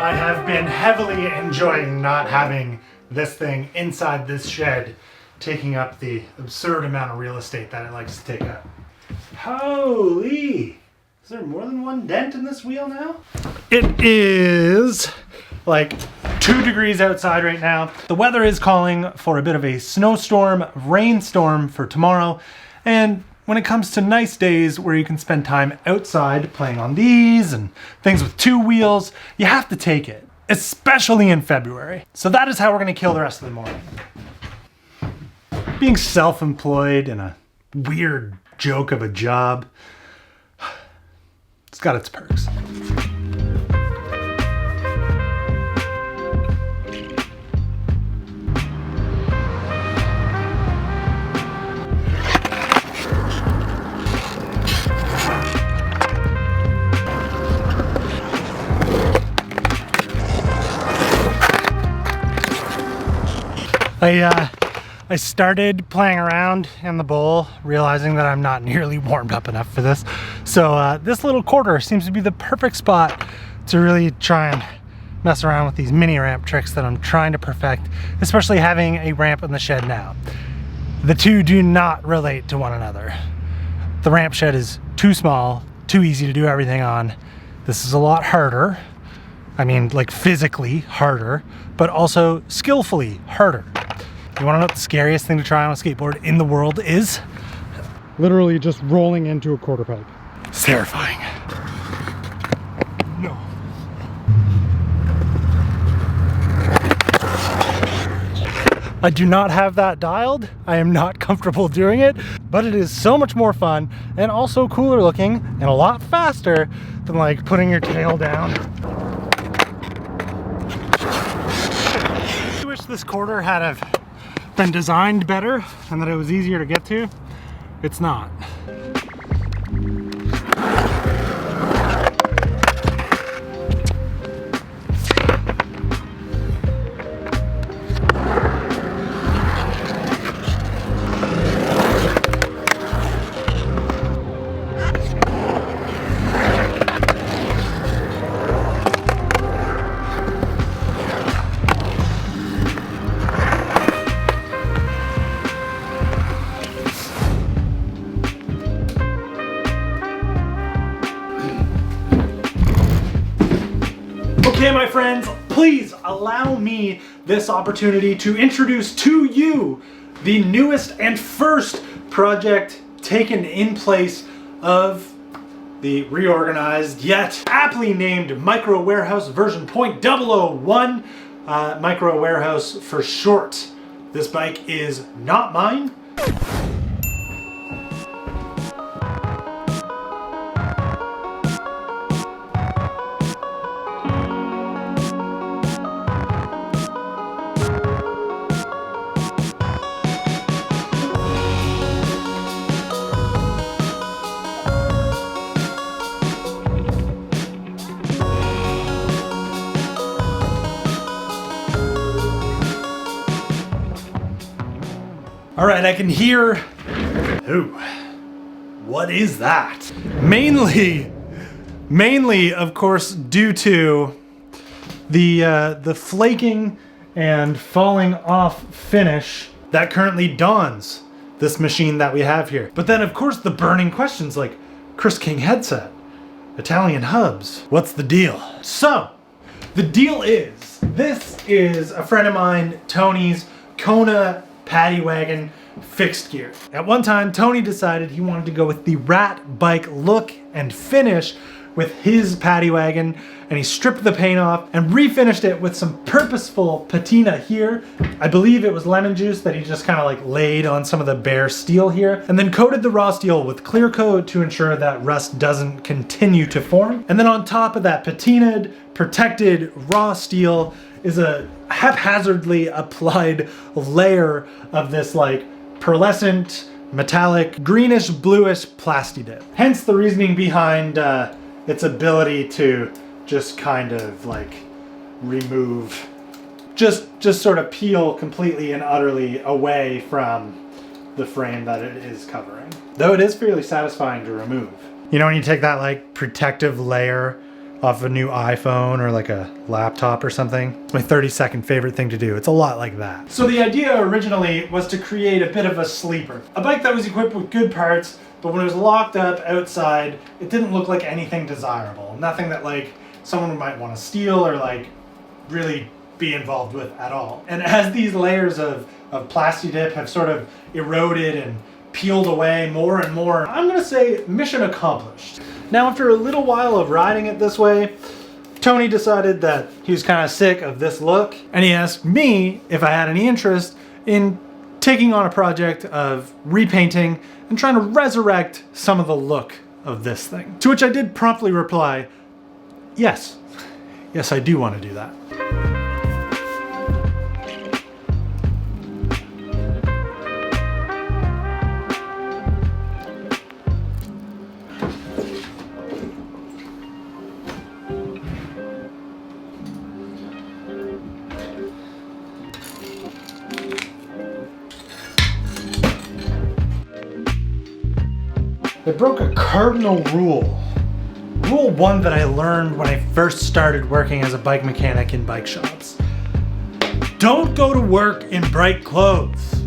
I have been heavily enjoying not having this thing inside this shed, taking up the absurd amount of real estate that it likes to take up. Holy! Is there more than one dent in this wheel now? It is like 2 degrees outside right now. The weather is calling for a bit of a snowstorm, rainstorm for tomorrow. And when it comes to nice days where you can spend time outside playing on these and things with 2 wheels, you have to take it, especially in February. So that is how we're gonna kill the rest of the morning. Being self-employed and a weird joke of a job, it's got its perks. I started playing around in the bowl, realizing that I'm not nearly warmed up enough for this. So this little quarter seems to be the perfect spot to really try and mess around with these mini ramp tricks that I'm trying to perfect, especially having a ramp in the shed now. The two do not relate to one another. The ramp shed is too small, too easy to do everything on. This is a lot harder. I mean, like physically harder, but also skillfully harder. You wanna know what the scariest thing to try on a skateboard in the world is? Literally just rolling into a quarter pipe. It's terrifying. No. I do not have that dialed. I am not comfortable doing it, but it is so much more fun and also cooler looking and a lot faster than like putting your tail down. I wish this quarter had been designed better and that it was easier to get to. It's not. Okay, my friends, please allow me this opportunity to introduce to you the newest and first project taken in place of the reorganized yet aptly named Micro Warehouse version 0.001, Micro Warehouse for short. This bike is not mine. All right, I can hear, ooh, what is that? Mainly, of course, due to the flaking and falling off finish that currently dawns this machine that we have here. But then, of course, the burning questions like Chris King headset, Italian hubs, what's the deal? So, the deal is, this is a friend of mine, Tony's Kona paddy wagon fixed gear. At one time, Tony decided he wanted to go with the rat bike look and finish with his paddy wagon, and he stripped the paint off and refinished it with some purposeful patina here. I believe it was lemon juice that he just kind of like laid on some of the bare steel here, and then coated the raw steel with clear coat to ensure that rust doesn't continue to form. And then on top of that patinaed, protected raw steel is a haphazardly applied layer of this like pearlescent, metallic, greenish, bluish plastidip. Hence the reasoning behind its ability to just kind of like remove, just sort of peel completely and utterly away from the frame that it is covering. Though it is fairly satisfying to remove. You know when you take that like protective layer off a new iPhone or like a laptop or something. It's my 30-second favorite thing to do. It's a lot like that. So the idea originally was to create a bit of a sleeper. A bike that was equipped with good parts, but when it was locked up outside, it didn't look like anything desirable. Nothing that like someone might want to steal or like really be involved with at all. And as these layers of Plastidip have sort of eroded and peeled away more and more, I'm gonna say mission accomplished. Now, after a little while of riding it this way, Tony decided that he was kind of sick of this look, and he asked me if I had any interest in taking on a project of repainting and trying to resurrect some of the look of this thing. To which I did promptly reply, yes. Yes, I do want to do that. They broke a cardinal rule. Rule 1 that I learned when I first started working as a bike mechanic in bike shops. Don't go to work in bright clothes.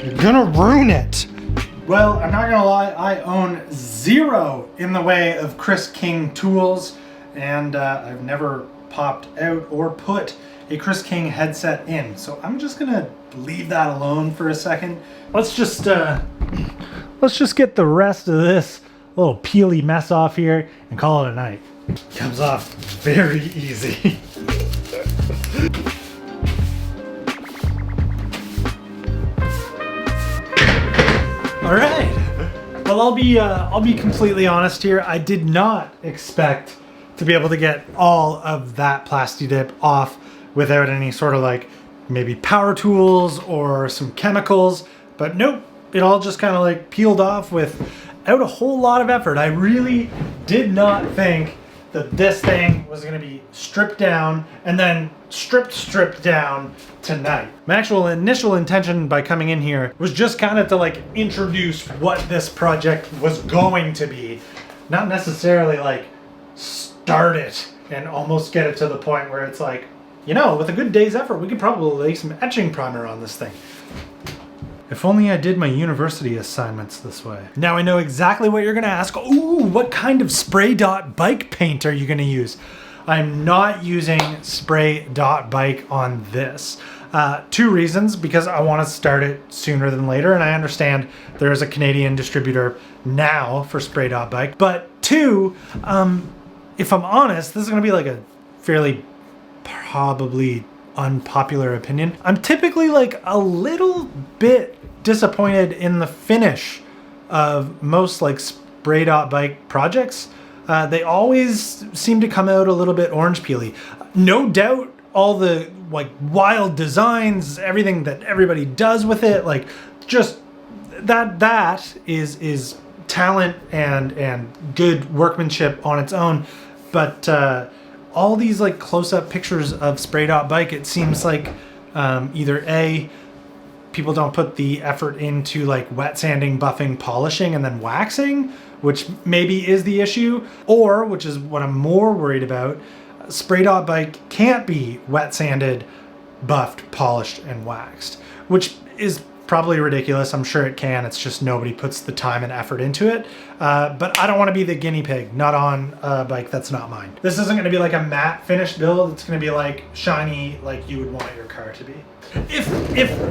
You're gonna ruin it. Well, I'm not gonna lie, I own zero in the way of Chris King tools, and I've never popped out or put a Chris King headset in. So I'm just gonna leave that alone for a second. Let's just get the rest of this little peely mess off here and call it a night. Comes off very easy. All right. Well, I'll be completely honest here. I did not expect to be able to get all of that Plastidip off without any sort of like maybe power tools or some chemicals, but nope. It all just kind of like peeled off without a whole lot of effort. I really did not think that this thing was going to be stripped down and then stripped down tonight. My actual initial intention by coming in here was just kind of to like introduce what this project was going to be, not necessarily like start it and almost get it to the point where it's like, you know, with a good day's effort, we could probably lay some etching primer on this thing. If only I did my university assignments this way. Now I know exactly what you're gonna ask. Ooh, what kind of Spray.Bike paint are you gonna use? I'm not using Spray.Bike on this. 2 reasons, because I wanna start it sooner than later, and I understand there is a Canadian distributor now for Spray.Bike. But 2, if I'm honest, this is gonna be like a fairly probably unpopular opinion. I'm typically like a little bit disappointed in the finish of most like Spray.Bike projects. They always seem to come out a little bit orange peely. No doubt all the like wild designs, everything that everybody does with it, like just that is talent and good workmanship on its own. But all these like close-up pictures of Spray.Bike, it seems like either A, people don't put the effort into like wet sanding, buffing, polishing, and then waxing, which maybe is the issue, or, which is what I'm more worried about, Spray.Bike can't be wet sanded, buffed, polished, and waxed, which is probably ridiculous. I'm sure it can. It's just nobody puts the time and effort into it. But I don't want to be the guinea pig, not on a bike that's not mine. This isn't going to be like a matte finished build. It's going to be like shiny, like you would want your car to be. If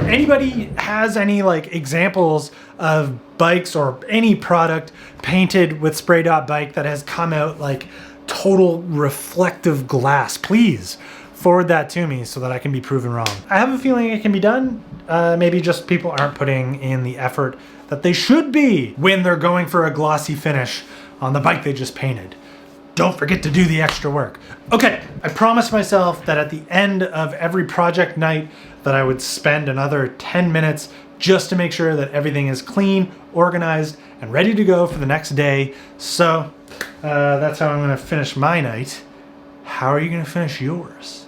anybody has any like examples of bikes or any product painted with Spray.Bike that has come out like total reflective glass, please forward that to me so that I can be proven wrong. I have a feeling it can be done. Maybe just people aren't putting in the effort that they should be when they're going for a glossy finish on the bike they just painted. Don't forget to do the extra work. Okay, I promised myself that at the end of every project night that I would spend another 10 minutes just to make sure that everything is clean, organized, and ready to go for the next day. So that's how I'm gonna finish my night. How are you gonna finish yours?